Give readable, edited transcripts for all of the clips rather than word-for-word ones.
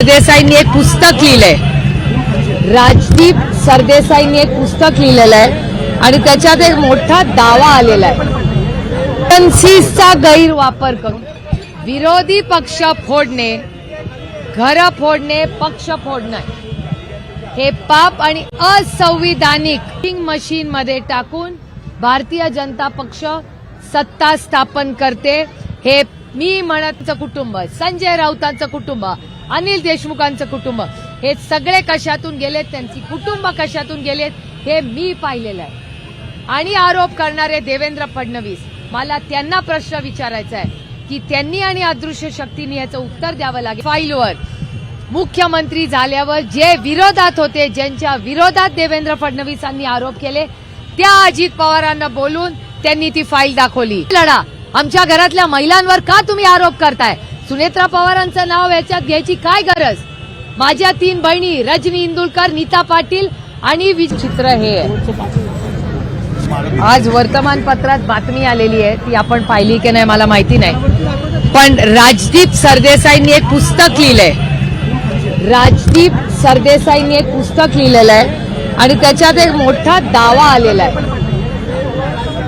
सरदेसाईंनी एक पुस्तक लिहिलंय. राजदीप सरदेसाईंनी एक पुस्तक लिहिलेलं आहे आणि त्याच्यात एक मोठा दावा आलेला आहे. एजन्सीचा गैरवापर करून विरोधी पक्ष फोडणे, घर फोडणे, पक्ष फोडणे हे पाप आणि असंविधानिक मशीन मध्ये टाकून भारतीय जनता पक्ष सत्ता स्थापन करते. हे मी म्हणतचं कुटुंब, संजय राऊतांचं कुटुंब, अनिल देशमुखांचं कुटुंब हे सगळे कशातून गेलेत, त्यांची कुटुंब कशातून गेलेत हे मी पाहिलेलं आहे. आणि आरोप करणारे देवेंद्र फडणवीस, मला त्यांना प्रश्न विचारायचा आहे की त्यांनी आणि अदृश्य शक्तींनी याचं उत्तर द्यावं लागेल. फाईलवर मुख्यमंत्री झाल्यावर जे विरोधात होते, ज्यांच्या विरोधात देवेंद्र फडणवीसांनी आरोप केले, त्या अजित पवारांना बोलून त्यांनी ती फाईल दाखवली. लढा, आमच्या घरातल्या महिलांवर का तुम्ही आरोप करताय? सुनेत्रा पवारांचं नाव याच्यात घ्यायची काय गरज? माझ्या 3 बहिणी रजनी इंदुलकर, नीता पाटील आणि विचित्र हे आज वर्तमानपत्रात बातमी आलेली आहे, ती आपण पाहिली की नाही मला माहिती नाही, पण राजदीप सरदेसाईंनी एक पुस्तक लिहिलंय. राजदीप सरदेसाईंनी एक पुस्तक लिहिलेलं आहे आणि त्याच्यात एक मोठा दावा आलेला आहे.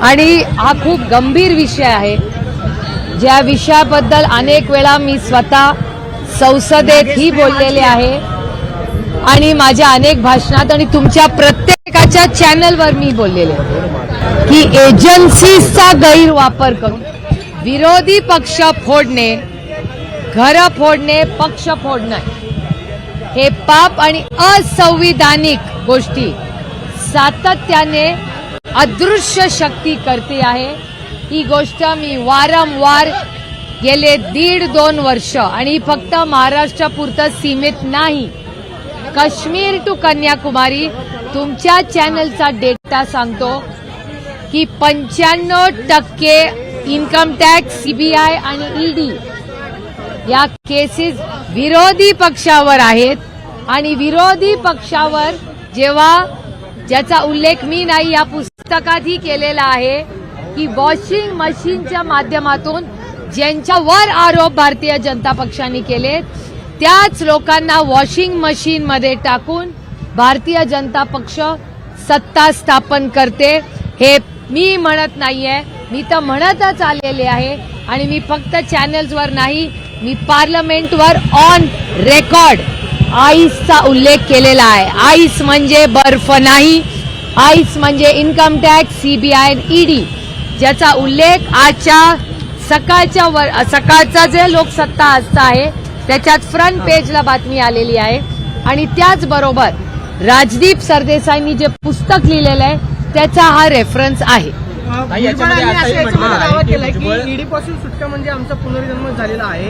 आणि हा खूप गंभीर विषय आहे, ज्या विषयाबद्दल अनेक वेळा मी स्वतः संसदेतही बोललेले आहे आणि माझ्या अनेक भाषणात आणि तुमच्या प्रत्येकाच्या चॅनलवर मी बोललेले की एजन्सीचा गैरवापर करून विरोधी पक्ष फोडणे, घर फोडणे, पक्ष फोडणे हे पाप आणि असंविधानिक गोष्टी सातत्याने अदृश्य शक्ती करते आहे. ही गोष्ट मी वारंवार गेले 1.5-2 वर्ष आणि फक्त महाराष्ट्रापुरतं सीमित नाही, काश्मीर टू कन्याकुमारी तुमच्या चॅनलचा डेटा सांगतो की 95% इन्कम टॅक्स, सीबीआय आणि ईडी या केसेस विरोधी पक्षावर आहेत. आणि विरोधी पक्षावर जेव्हा, ज्याचा उल्लेख मी नाही या पुस्तकातही केलेला आहे, की वॉशिंग मशीनच्या माध्यमातून ज्यांच्यावर आरोप भारतीय जनता पक्षाने केले, त्याच लोकांना वॉशिंग मशीन मध्ये टाकून भारतीय जनता पक्ष सत्ता स्थापन करते. हे मी म्हणत नाहीये, मी तर म्हणतच आलेले आहे. आणि मी फक्त चॅनल्सवर नाही, मी पार्लमेंटवर ऑन रेकॉर्ड आईसचा उल्लेख केलेला आहे. आईस म्हणजे बर्फ नाही, आईस म्हणजे इन्कम टॅक्स, सीबीआय, ईडी, ज्याचा उल्लेख आजच्या सकाळचा जे लोकसत्ता आजचा आहे त्याच्यात फ्रंट पेजला बातमी आलेली आहे. आणि त्याचबरोबर राजदीप सरदेसाईंनी जे पुस्तक लिहिलेलं आहे त्याचा हा रेफरन्स आहे. ईडी पासून सुटका म्हणजे आमचा पुनर्जन्म झालेला आहे.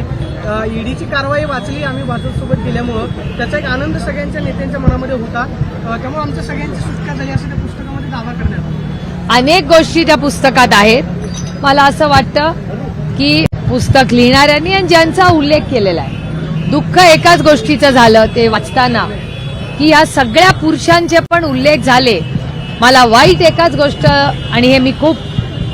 ईडीची कारवाई वाचली आम्ही भाजपसोबत गेल्यामुळं, त्याचा एक आनंद सगळ्यांच्या नेत्यांच्या मनामध्ये होता. त्यामुळे आमच्या सगळ्यांची सुटका झाली असं त्या पुस्तकामध्ये दावा करण्यात आला. अनेक गोष्टी त्या पुस्तकात आहेत. मला असं वाटतं की पुस्तक लिहिणाऱ्यांनी आणि ज्यांचा उल्लेख केलेला आहे, दुःख एकाच गोष्टीचं झालं ते वाचताना की या सगळ्या पुरुषांचे पण उल्लेख झाले. मला वाईट एकच गोष्ट, आणि हे मी खूप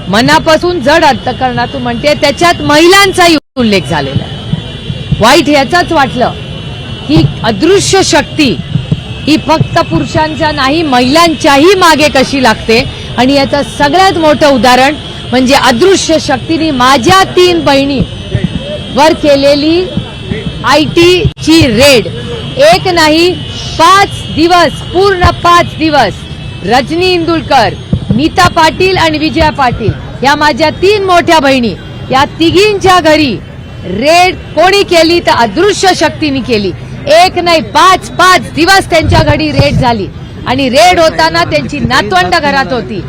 मनापासून जड अंतकरणातून म्हणते, त्याच्यात महिलांचाही उल्लेख झालेला आहे. वाईट ह्याचाच वाटलं की अदृश्य शक्ती ही फक्त पुरुषांच्या नाही, महिलांच्याही मागे कशी लागते. आणि याचं सगळ्यात मोठं उदाहरण म्हणजे अदृश्य शक्तीने माझ्या 3 बहिणी वर केलेली आयटीची रेड. एक नाही, 5 दिवस, पूर्ण 5 दिवस रजनी इंदुलकर, नीता पाटील आणि विजया पाटील या माझ्या 3 मोठ्या बहिणी, या तिघींच्या घरी रेड कोणी केली तर अदृश्य शक्तीने केली. एक नाही, 5 दिवस त्यांच्या घरी रेड झाली. आणि रेड होताना त्यांची नातवंड घरात होती,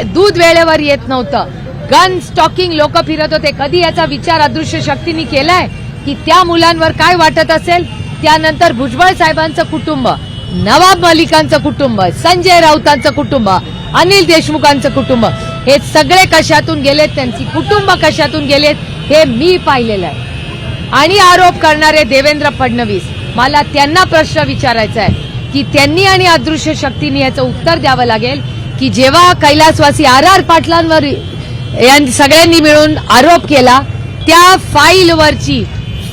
दूध वेळेवर येत नव्हतं, गन स्टॉकिंग लोक फिरत होते. कधी याचा विचार अदृश्य शक्तीने केलाय की त्या मुलांवर काय वाटत असेल? त्यानंतर भुजबळ साहेबांचं कुटुंब, नवाब मलिकांचं कुटुंब, संजय राऊतांचं कुटुंब, अनिल देशमुखांचं कुटुंब हे सगळे कशातून गेलेत, त्यांची कुटुंब कशातून गेलेत हे मी पाहिलेलं आहे. आणि आरोप करणारे देवेंद्र फडणवीस, मला त्यांना प्रश्न विचारायचा आहे की त्यांनी आणि अदृश्य शक्तींनी याचं उत्तर द्यावं लागेल की जेव्हा कैलासवासी RR पाटलांवर सगळ्यांनी मिळून आरोप केला, त्या फाईलवरची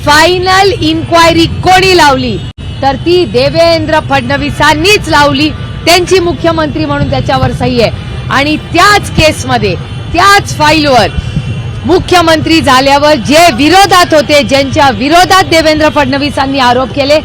फायनल इन्क्वायरी कोणी लावली तर ती देवेंद्र फडणवीसांनीच लावली. त्यांची मुख्यमंत्री म्हणून त्याच्यावर सही आहे. आणि त्याच केसमध्ये त्याच फाईलवर मुख्यमंत्री झाल्यावर जे विरोधात होते, ज्यांच्या विरोधात देवेंद्र फडणवीसांनी आरोप केले,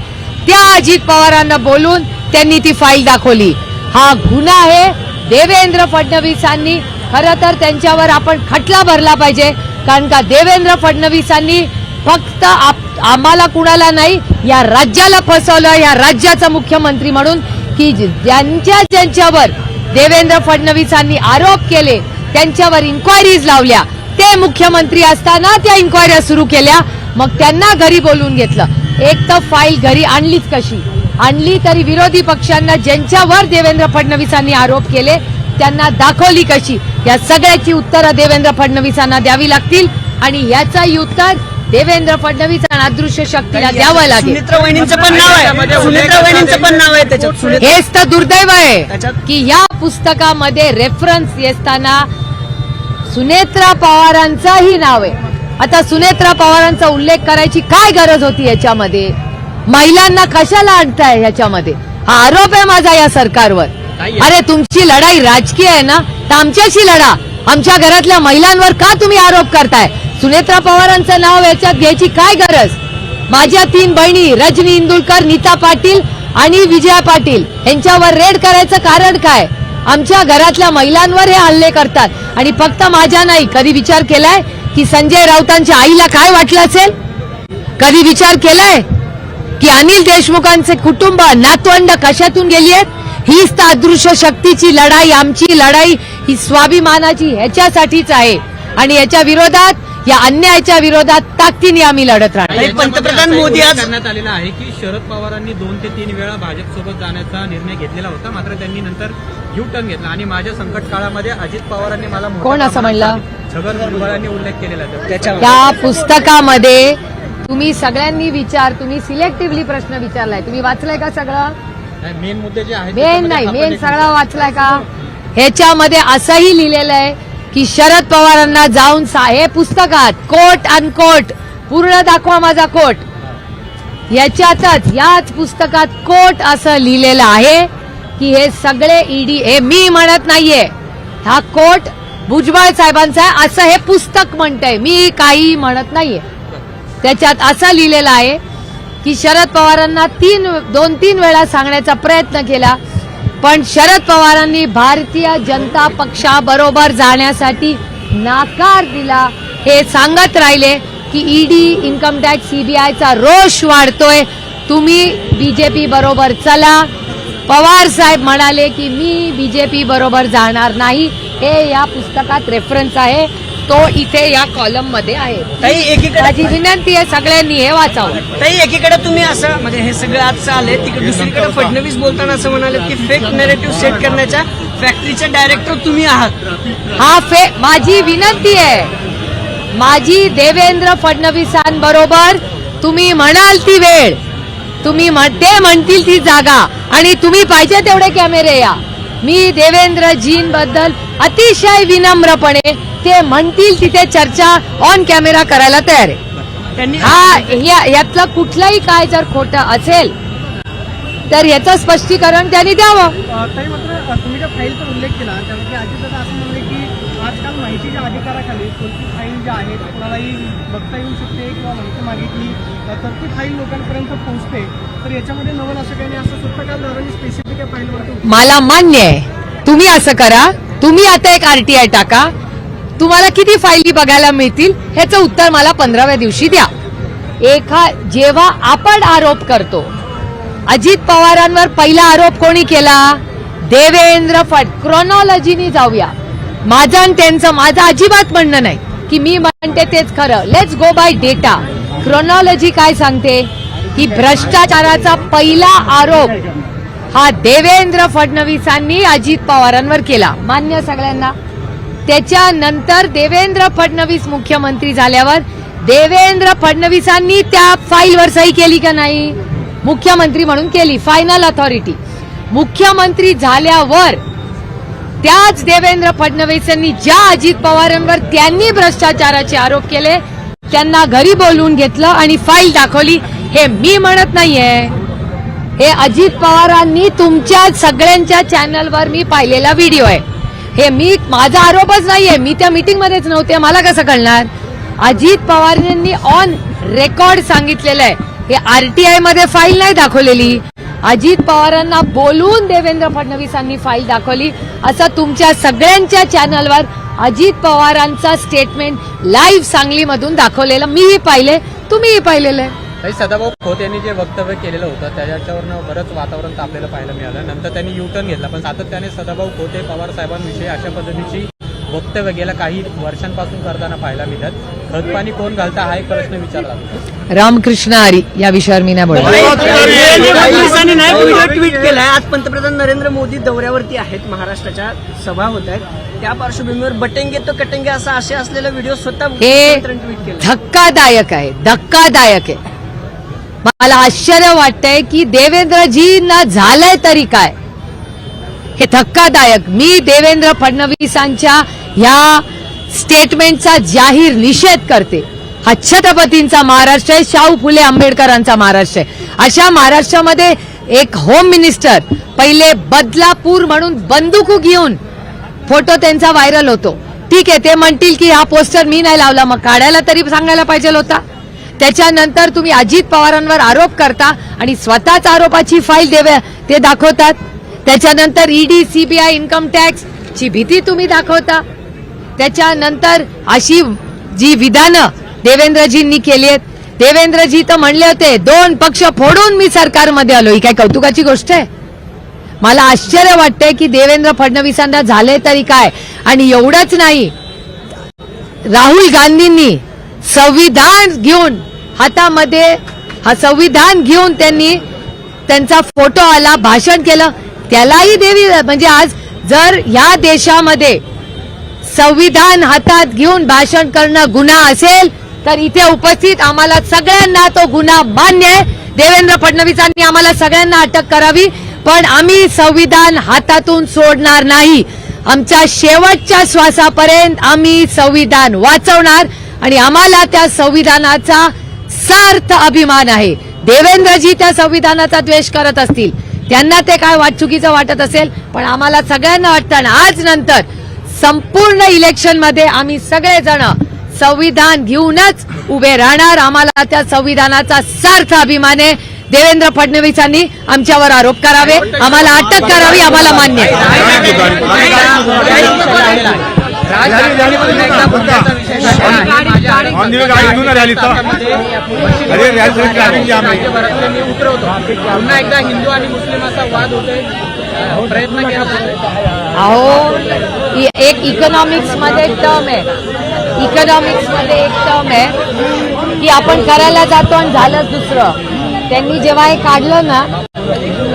त्या अजित पवारांना बोलून त्यांनी ती फाईल दाखवली. हा गुन्हा आहे. देवेंद्र फडणवीसांनी खरं तर त्यांच्यावर आपण खटला भरला पाहिजे. कारण का देवेंद्र फडणवीसांनी फक्त आम्हाला कुणाला नाही, या राज्याला फसवलं. या राज्याचा मुख्यमंत्री म्हणून की ज्यांच्यावर देवेंद्र फडणवीसांनी आरोप केले त्यांच्यावर इन्क्वायरीज लावल्या, ते मुख्यमंत्री असताना त्या इन्क्वायऱ्या सुरू केल्या. मग त्यांना घरी बोलवून घेतलं. एक तर फाईल घरी आणलीच कशी आणली, तरी विरोधी पक्षांना ज्यांच्यावर देवेंद्र फडणवीसांनी आरोप केले त्यांना दाखवली कशी, या सगळ्याची उत्तरं देवेंद्र फडणवीसांना द्यावी लागतील. आणि याचंही उत्तर देवेंद्र फडणवीस आणि अदृश्य शक्तीला द्यावं लागेल. सुनेत्रा वहिनींचं पण नाव आहे, सुनेत्रा वहिनींचं पण नाव आहे त्याच्यात. हेच तर दुर्दैव आहे की या पुस्तकामध्ये रेफरन्स येताना सुनेत्रा पवारांचंही नाव आहे. आता सुनेत्रा पवारांचा उल्लेख करायची काय गरज होती याच्यामध्ये? महिलांना कशाला आणताय याच्यामध्ये? हा आरोप आहे माझा या सरकारवर. अरे तुमची लढाई राजकीय आहे ना, तर आमच्याशी लढा. आमच्या घरातल्या महिलांवर का तुम्ही आरोप करताय? सुनेत्रा पवारांचं नाव याच्यात घ्यायची काय गरज? माझ्या 3 बहिणी रजनी इंदुलकर, नीता पाटील आणि विजया पाटील यांच्यावर रेड करायचं कारण काय? आमच्या घरातल्या महिलांवर हे हल्ले करतात. आणि फक्त माझ्या नाही, कधी विचार केलाय की संजय राऊतांच्या आईला काय वाटलं असेल? कधी विचार केलाय की अनिल देशमुखांचे कुटुंब, नातवंड कशातून गेली आहेत? हीच तर अदृश्य शक्तीची लढाई, आमची लढाई ही स्वाभिमानाची ह्याच्यासाठीच आहे. आणि याच्या विरोधात, या अन्यायाच्या विरोधात ताकदीने आम्ही लढत राहणार. पंतप्रधान मोदी आज करण्यात आलेला आहे की शरद पवारांनी 2 ते 3 वेळा भाजपसोबत जाण्याचा निर्णय घेतलेला होता, मात्र त्यांनी नंतर यू टर्न घेतला. आणि माझ्या संकट काळामध्ये अजित पवारांनी मला मोठ्या कोण असं म्हणलं? छगन भुजबळांनी उल्लेख केलेला आहे. त्याच्या त्या पुस्तकामध्ये तुम्ही सगळ्यांनी तुम्ही सिलेक्टिव्हली प्रश्न विचारलाय. तुम्ही वाचलाय का सगळं? मेन मुद्दे जे आहेत मेन नाही, मेन सगळं वाचलाय का? ह्याच्यामध्ये असंही लिहिलेलं आहे की शरद पवारांना जाऊन हे पुस्तकात कोट अनकोट पूर्ण दाखवा माझा कोट, याच्यातच याच पुस्तकात कोट असं लिहिलेलं आहे की हे सगळे ईडी, हे मी म्हणत नाहीये, हा कोट भुजबळ साहेबांचा आहे असं हे पुस्तक म्हणतंय, मी काही म्हणत नाहीये. त्याच्यात असं लिहिलेलं आहे की शरद पवारांना 2-3 वेळा सांगण्याचा प्रयत्न केला, पण शरद पवारांनी भारतीय जनता पक्षाबरोबर जाण्यासाठी नाकार दिला. हे सांगत राहिले की ईडी, इन्कम टॅक्स, सीबीआयचा रोष वाढतोय, तुम्ही बीजेपी बरोबर चला. पवार साहेब म्हणाले की मी बीजेपी बरोबर जाणार नाही. हे या पुस्तकात रेफरन्स आहे, तो इथे या कॉलम मध्ये आहे. ताई एकीकडे माझी विनंती आहे सगळ्यांनी हे वाचावं. ताई एकीकडे तुम्ही असं म्हणजे हे सगळं आज चाललंय, तिकडे दुसरीकडे फडणवीस बोलताना असं म्हणाले की फेक नॅरेटिव्ह सेट करण्याच्या फॅक्टरीचे डायरेक्टर तुम्ही आहात. माझी विनंती आहे, माझी देवेंद्र फडणवीसांबरोबर तुम्ही म्हणाल ती वेळ, तुम्ही ते म्हणतील ती जागा, आणि तुम्ही पाहिजे तेवढे कॅमेरे या. मी देवेंद्रजींबद्दल अतिशय विनम्रपणे ते म्हणतील तिथे चर्चा ऑन कॅमेरा करायला तयार आहे. त्यांनी यातलं कुठलंही काय जर खोटं असेल तर याचं स्पष्टीकरण त्यांनी द्यावं. ताई मात्र तुम्ही ज्या फाईलचा उल्लेख केला त्यामध्ये अजितदादा असं म्हणले की आजकाल माहितीच्या अधिकाराखाली कोणती फाईल ज्या आहेत कोणालाही बघता येऊ शकते किंवा माहिती मागितली तर ती फाईल लोकांपर्यंत पोहोचते. तर याच्यामध्ये नवल असं काही नाही, असं स्वतःकालदारांनी स्पेसिफिक या फाईलवरती. मला मान्य आहे, तुम्ही असं करा, तुम्ही आता एक RTI टाका, तुम्हाला किती फाईली बघायला मिळतील ह्याचं उत्तर मला 15व्या दिवशी द्या. जेव्हा आपण आरोप करतो, अजित पवारांवर पहिला आरोप कोणी केला? देवेंद्र क्रोनॉलॉजीनी जाऊया. माझं आणि त्यांचं, माझं अजिबात म्हणणं नाही की मी म्हणते तेच खरं. Let's go bye data. Chronology काय सांगते की भ्रष्टाचाराचा पहिला आरोप हा देवेंद्र फडणवीसांनी अजित पवारांवर केला, मान्य सगळ्यांना. त्याच्यानंतर देवेंद्र फडणवीस मुख्यमंत्री झाल्यावर देवेंद्र फडणवीसांनी त्या फाईलवर सही केली का नाही? मुख्यमंत्री म्हणून केली, फायनल अथॉरिटी. मुख्यमंत्री झाल्यावर त्याच देवेंद्र फडणवीसांनी ज्या अजित पवारांवर त्यांनी भ्रष्टाचाराचे आरोप केले त्यांना घरी बोलवून घेतलं आणि फाईल दाखवली. हे मी म्हणत नाहीये, हे अजित पवारांनी तुमच्या सगळ्यांच्या चॅनलवर मी पाहिलेला व्हिडिओ आहे. हे माझा आरोपच नाहीये, मी त्या मीटिंग मध्येच नव्हते, मला कसं कळणार. अजित पवार यांनी ऑन रेकॉर्ड सांगितलेलं आहे. हे आरटीआय मध्ये फाईल नाही दाखवलेली, अजित पवारांना बोलून देवेंद्र फडणवीसांनी फाईल दाखवली. असं तुमच्या सगळ्यांच्या चॅनलवर अजित पवारांचा स्टेटमेंट लाईव्ह सांगलीमधून दाखवलेलं मीही पाहिले, तुम्हीही पाहिलेलं आहे. सदाभाऊ खोत यांनी जे वक्तव्य केलेलं होतं त्याच्यावरनं बरंच वातावरण तापलेलं पाहायला मिळालं. नंतर त्यांनी युटर्न घेतला, पण सातत्याने सदाभाऊ खोत हे पवार साहेबांविषयी अशा पद्धतीची वक्तव्य गेल्या काही वर्षांपासून करताना पाहायला मिळतात. खतपाणी कोण घालता हा एक प्रश्न विचारला. रामकृष्ण हरी या विषयावर मी नाही बोलणार. फडणवीसांनी नाही व्हिडिओ ट्विट केलाय. आज पंतप्रधान नरेंद्र मोदी दौऱ्यावरती आहेत, महाराष्ट्राच्या सभा होत आहेत, त्या पार्श्वभूमीवर बटेंगे तो कटेंगे असा आशय असलेला व्हिडिओ स्वतः हे ट्विट केला. धक्कादायक आहे, धक्कादायक आहे. मला आश्चर्य वाटतंय की देवेंद्रजींना झालंय तरी काय, हे धक्कादायक. मी देवेंद्र फडणवीसांच्या ह्या स्टेटमेंटचा जाहीर निषेध करते. हा छत्रपतींचा महाराष्ट्र आहे, शाहू फुले आंबेडकरांचा महाराष्ट्र आहे. अशा महाराष्ट्रामध्ये एक होम मिनिस्टर पहिले बदलापूर म्हणून बंदूक घेऊन फोटो त्यांचा व्हायरल होतो. ठीक आहे, ते म्हणतील की हा पोस्टर मी नाही लावला, मग काढायला तरी सांगायला पाहिजे होता. त्याच्यानंतर तुम्ही अजित पवारांवर आरोप करता आणि स्वतःच आरोपाची फाईल ते दाखवतात. त्याच्यानंतर ईडी, सीबीआय, इन्कम टॅक्स ची भीती तुम्ही दाखवता. त्याच्यानंतर अशी जी विधानं देवेंद्रजींनी केली आहेत, देवेंद्रजी तर म्हणले होते 2 पक्ष फोडून मी सरकारमध्ये आलो. ही काय कौतुकाची गोष्ट आहे? मला आश्चर्य वाटतंय की देवेंद्र फडणवीसांना झाले तरी काय. आणि एवढंच नाही, राहुल गांधींनी संविधान घेऊन हातामध्ये, हा संविधान घेऊन त्यांनी त्यांचा फोटो आला, भाषण केलं, त्यालाही देवी म्हणजे आज जर या देशामध्ये संविधान हातात घेऊन भाषण करणं गुन्हा असेल तर इथे उपस्थित आम्हाला सगळ्यांना तो गुन्हा मान्य आहे. देवेंद्र फडणवीसांनी आम्हाला सगळ्यांना अटक करावी, पण आम्ही संविधान हातातून सोडणार नाही. आमच्या शेवटच्या श्वासापर्यंत आम्ही संविधान वाचवणार आणि आम्हाला त्या संविधानाचा सार्थ अभिमान आहे. देवेंद्रजी त्या संविधानाचा द्वेष करत असतील, त्यांना ते काय चुकीचं वाटत असेल, पण आम्हाला सगळ्यांना वाटतं आज नंतर संपूर्ण इलेक्शनमध्ये आम्ही सगळेजण संविधान घेऊनच उभे राहणार. आम्हाला त्या संविधानाचा सार्थ अभिमान आहे. देवेंद्र फडणवीसांनी आमच्यावर आरोप करावे, आम्हाला अटक करावी, आम्हाला मान्य आहे. पुन्हा एकदा हिंदू आणि मुस्लिम असा वाद होतोय, प्रयत्न केला जातोय. अहो, एक इकॉनॉमिक्स मध्ये एक टर्म आहे, इकॉनॉमिक्स मध्ये एक टर्म आहे की आपण करायला जातो आणि झालंच दुसरं. त्यांनी जेव्हा हे काढलं ना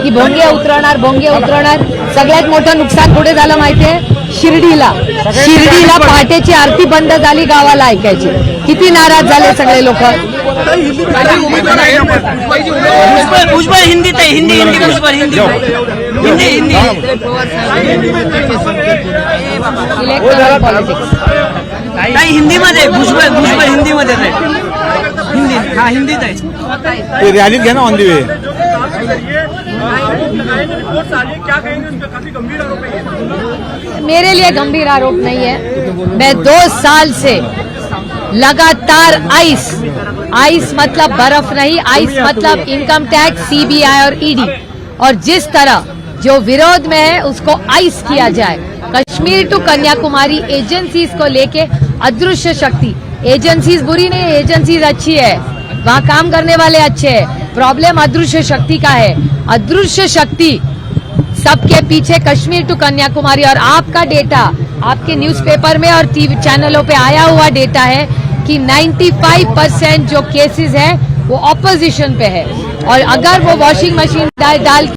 की भोंगे उतरणार, भोंगे उतरणार, सगळ्यात मोठं नुकसान कुठे झालं माहितीये? शिर्डीला. शिर्डीला पहाटेची आरती बंद झाली गावाला ऐकायची. किती नाराज झाले सगळे लोक. भुजबळ हिंदीत आहे, हिंदी भुजबळ हिंदी हिंदी इलेक्टोरल पॉलिटिक्स नाही हिंदीमध्ये, भुजबळ हिंदीमध्ये नाही, हिंदी हा हिंदीत आहे. रैली घ्या ना ऑन दी वे. मेरे लिए गंभीर आरोप नहीं है. मैं 2 साल से लगातार आइस मतलब बर्फ नहीं, आइस मतलब इनकम टैक्स, सीबीआई और ईडी, और जिस तरह जो विरोध में है उसको आइस किया जाए. कश्मीर टू कन्याकुमारी एजेंसीज को लेके अदृश्य शक्ति, एजेंसीज बुरी नहीं, एजेंसीज अच्छी है, वहाँ काम करने वाले अच्छे हैं. प्रॉब्लम अदृश्य शक्ति का है. अदृश्य शक्ति सबके पीछे कश्मीर टू कन्याकुमारी, और आपका डेटा आपके न्यूज़पेपर में और टीवी चैनलों पे आया हुआ डेटा है कि 95% जो केसेस हैं वो ऑपोजिशन पे है. और अगर वो वॉशिंग मशीन डाल